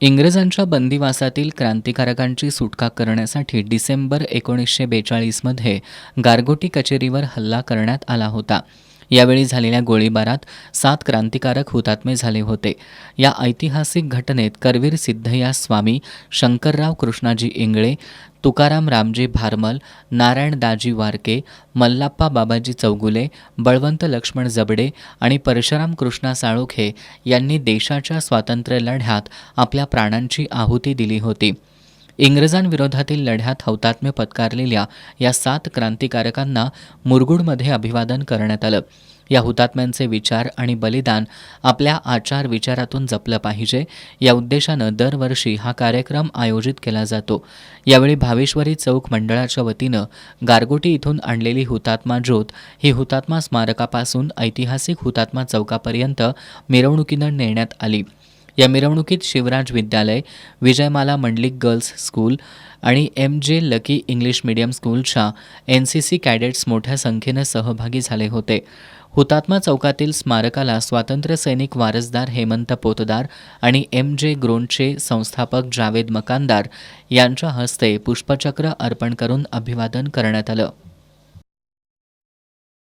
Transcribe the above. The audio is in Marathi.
इंग्रजांच्या बंदिवासातील क्रांतिकारकांची सुटका करण्यासाठी डिसेंबर 1942मध्ये गारगोटी कचेरीवर हल्ला करण्यात आला होता. यावेळी झालेल्या गोळीबारात 7 क्रांतिकारक हुतात्मे झाले होते. या ऐतिहासिक घटनेत करवीर सिद्धय्या स्वामी, शंकरराव कृष्णाजी इंगळे, तुकाराम रामजी भारमल, नारायण दाजी वारके, मल्लाप्पा बाबाजी चौगुले, बळवंत लक्ष्मण जबडे आणि परशुराम कृष्णा साळोखे यांनी देशाच्या स्वातंत्र्य लढ्यात आपल्या प्राणांची आहुती दिली होती. इंग्रजांविरोधातील लढ्यात हौतात्म्य पत्कारलेल्या या 7 क्रांतिकारकांना मुरगुडमध्ये अभिवादन करण्यात आलं. या हुतात्म्यांचे विचार आणि बलिदान आपल्या आचार विचारातून जपलं पाहिजे, या उद्देशानं दरवर्षी हा कार्यक्रम आयोजित केला जातो. यावेळी भावेश्वरी चौक मंडळाच्या वतीनं गारगोटी इथून आणलेली हुतात्मा ज्योत ही हुतात्मा स्मारकापासून ऐतिहासिक हुतात्मा चौकापर्यंत मिरवणुकीनं नेण्यात आली. या मिरवणुकीत शिवराज विद्यालय, विजयमाला मंडलिक गर्ल्स स्कूल आणि MJ लकी इंग्लिश मीडियम स्कूलच्या NCC कॅडेट्स मोठ्या संख्येनं सहभागी झाले होते. हुतात्मा चौकातील स्मारकाला स्वातंत्र्य सैनिक वारसदार हेमंत पोतदार आणि MJ ग्रोनचे संस्थापक जावेद मकानदार यांच्या हस्ते पुष्पचक्र अर्पण करून अभिवादन करण्यात आलं.